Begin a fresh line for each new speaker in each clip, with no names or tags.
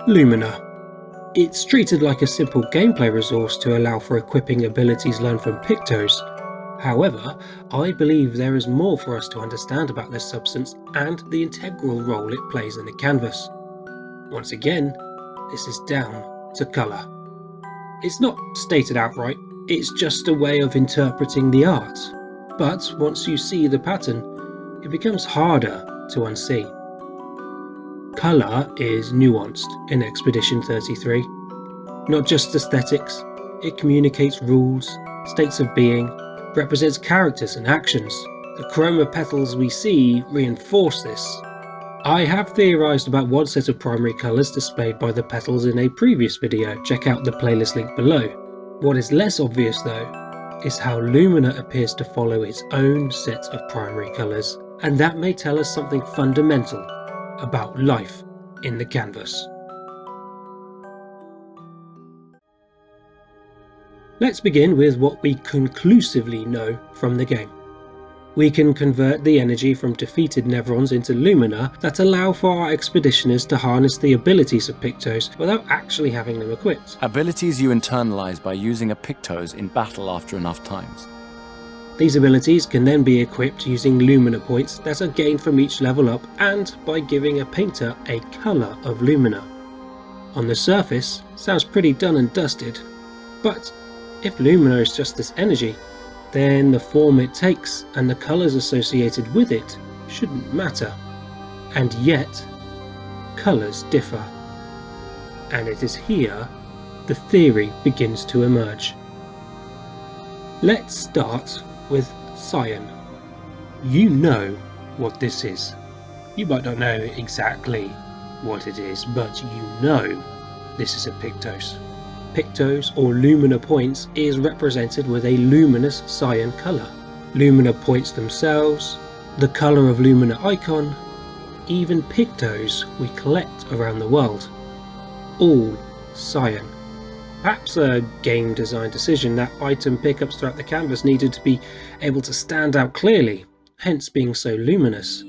Lumina. It's treated like a simple gameplay resource to allow for equipping abilities learned from Pictos. However, I believe there is more for us to understand about this substance and the integral role it plays in the canvas. Once again, this is down to colour. It's not stated outright, it's just a way of interpreting the art. But once you see the pattern, it becomes harder to unsee. Colour is nuanced in Expedition 33. Not just aesthetics, it communicates rules, states of being, represents characters and actions. The chroma petals we see reinforce this. I have theorised about one set of primary colours displayed by the petals in a previous video, check out the playlist link below. What is less obvious though, is how Lumina appears to follow its own set of primary colours, and that may tell us something fundamental about life in the canvas. Let's begin with what we conclusively know from the game. We can convert the energy from defeated Nevrons into Lumina that allow for our expeditioners to harness the abilities of Pictos without actually having them equipped.
Abilities you internalize by using a Pictos in battle after enough times.
These abilities can then be equipped using Lumina points that are gained from each level up and by giving a painter a colour of Lumina. On the surface, sounds pretty done and dusted, but if Lumina is just this energy, then the form it takes and the colours associated with it shouldn't matter. And yet, colours differ. And it is here the theory begins to emerge. Let's start with Cyan. You know what this is. You might not know exactly what it is, but you know this is a Pictos. Pictos, or Lumina points, is represented with a luminous cyan colour. Lumina points themselves, the colour of Lumina icon, even Pictos we collect around the world. All cyan. Perhaps a game design decision that item pickups throughout the canvas needed to be able to stand out clearly, hence being so luminous.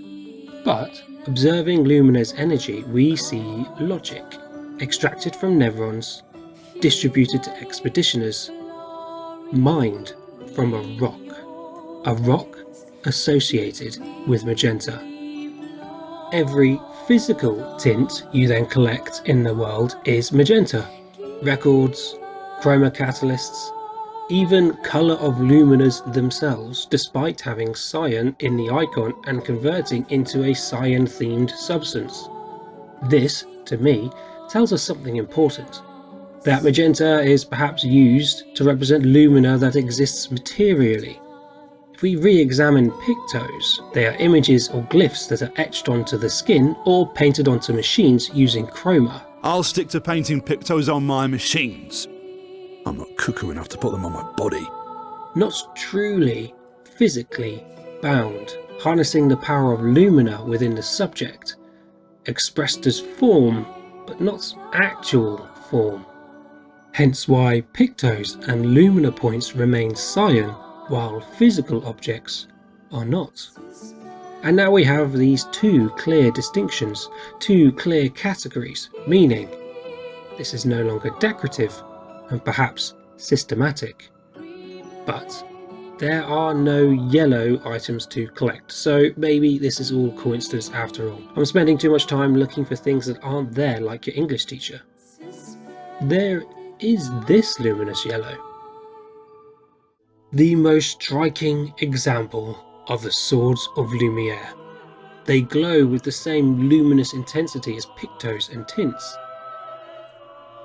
But observing Lumina's energy, we see logic, extracted from Nevrons, distributed to expeditioners, mined from a rock associated with Magenta. Every physical tint you then collect in the world is Magenta. Records, chroma catalysts, even colour of Luminas themselves, despite having cyan in the icon and converting into a cyan themed substance. This, to me, tells us something important. That Magenta is perhaps used to represent Lumina that exists materially. If we re-examine Pictos, they are images or glyphs that are etched onto the skin or painted onto machines using chroma.
I'll stick to painting Pictos on my machines. I'm not cuckoo enough to put them on my body.
Not truly, physically bound, harnessing the power of Lumina within the subject, expressed as form, but not actual form. Hence why Pictos and Lumina points remain cyan, while physical objects are not. And now we have these two clear distinctions, two clear categories, meaning this is no longer decorative and perhaps systematic. But there are no yellow items to collect, so maybe this is all coincidence after all. I'm spending too much time looking for things that aren't there, like your English teacher. There is this luminous yellow. The most striking example of the Swords of Lumiere. They glow with the same luminous intensity as Pictos and tints.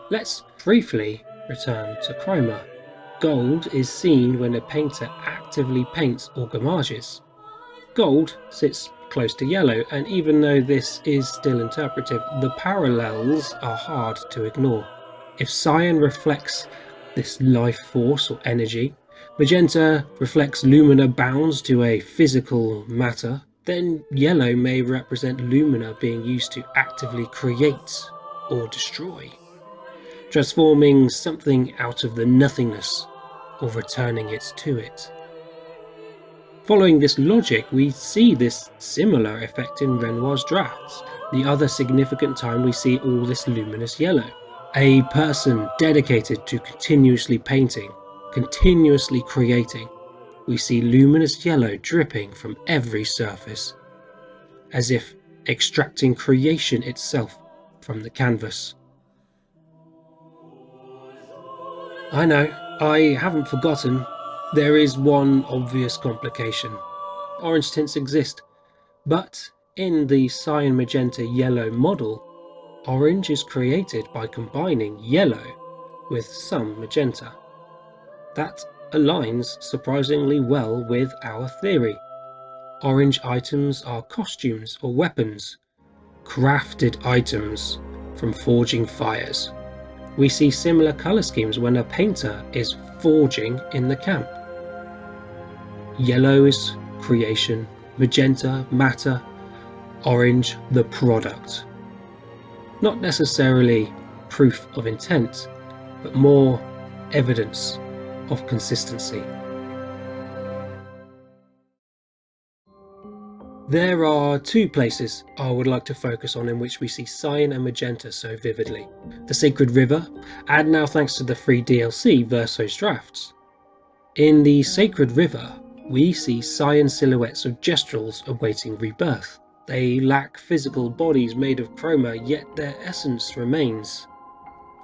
Let's briefly return to chroma. Gold is seen when a painter actively paints or gamages. Gold sits close to yellow, and even though this is still interpretive, the parallels are hard to ignore. If cyan reflects this life force or energy, Magenta reflects Lumina bound to a physical matter, then yellow may represent Lumina being used to actively create or destroy, transforming something out of the nothingness or returning it to it. Following this logic, we see this similar effect in Renoir's drafts, the other significant time we see all this luminous yellow. A person dedicated to continuously painting, continuously creating. We see luminous yellow dripping from every surface, as if extracting creation itself from the canvas. I know, I haven't forgotten. There is one obvious complication. Orange tints exist, but in the Cyan Magenta yellow model, orange is created by combining yellow with some magenta. That aligns surprisingly well with our theory. Orange items are costumes or weapons, crafted items from forging fires. We see similar colour schemes when a painter is forging in the camp. Yellow is creation, magenta, matter, orange, the product. Not necessarily proof of intent, but more evidence of consistency. There are two places I would like to focus on in which we see Cyan and Magenta so vividly. The Sacred River, and now thanks to the free DLC, Verso's Drafts. In the Sacred River, we see Cyan silhouettes of Gestrels awaiting rebirth. They lack physical bodies made of chroma, yet their essence remains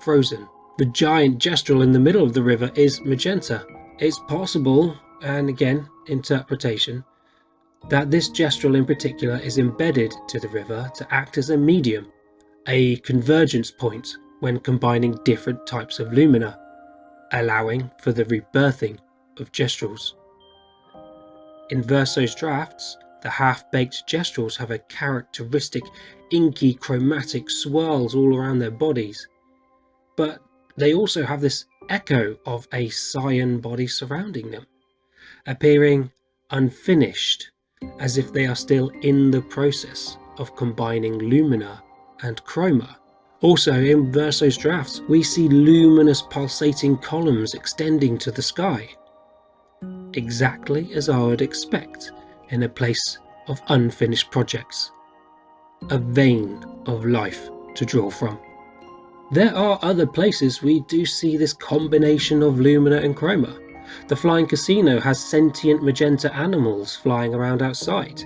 frozen. The giant Gestrel in the middle of the river is Magenta. It's possible, and again, interpretation, that this Gestrel in particular is embedded to the river to act as a medium, a convergence point when combining different types of lumina, allowing for the rebirthing of Gestrels. In Verso's Drafts, the half-baked Gestrels have a characteristic inky chromatic swirls all around their bodies, but they also have this echo of a Cyan body surrounding them, appearing unfinished, as if they are still in the process of combining lumina and chroma. Also in Verso's Drafts, we see luminous pulsating columns extending to the sky, exactly as I would expect in a place of unfinished projects, a vein of life to draw from. There are other places we do see this combination of lumina and chroma. The flying casino has sentient magenta animals flying around outside.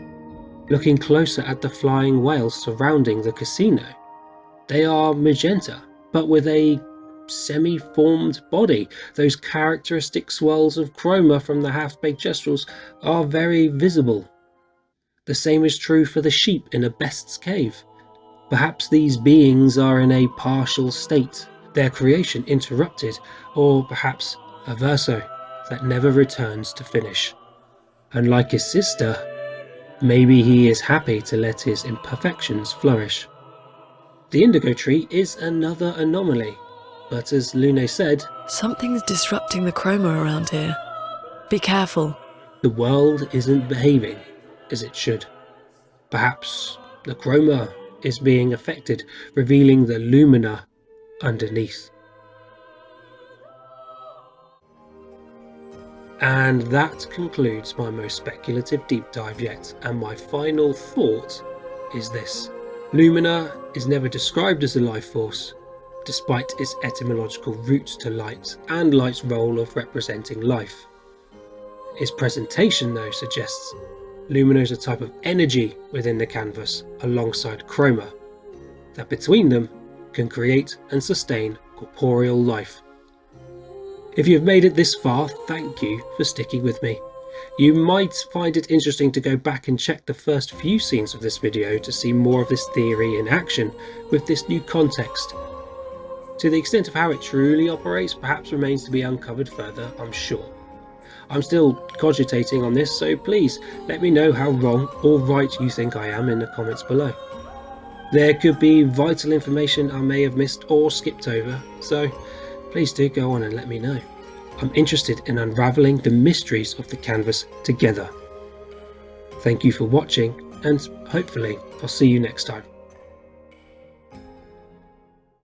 Looking closer at the flying whales surrounding the casino, they are magenta, but with a semi-formed body. Those characteristic swirls of chroma from the half-baked Gestrels are very visible. The same is true for the sheep in a best's cave. Perhaps these beings are in a partial state, their creation interrupted, or perhaps a verso that never returns to finish. Unlike his sister, maybe he is happy to let his imperfections flourish. The indigo tree is another anomaly, but as Lune said,
something's disrupting the chroma around here. Be careful.
The world isn't behaving as it should. Perhaps the chroma is being affected, revealing the lumina underneath. And that concludes my most speculative deep dive yet, and my final thought is this. Lumina is never described as a life force, despite its etymological roots to light and light's role of representing life. Its presentation though suggests lumina is a type of energy within the canvas alongside chroma, that between them can create and sustain corporeal life. If you've made it this far, thank you for sticking with me. You might find it interesting to go back and check the first few scenes of this video to see more of this theory in action with this new context. To the extent of how it truly operates perhaps remains to be uncovered further, I'm sure. I'm still cogitating on this, so please let me know how wrong or right you think I am in the comments below. There could be vital information I may have missed or skipped over, so please do go on and let me know. I'm interested in unravelling the mysteries of the canvas together. Thank you for watching, and hopefully I'll see you next time.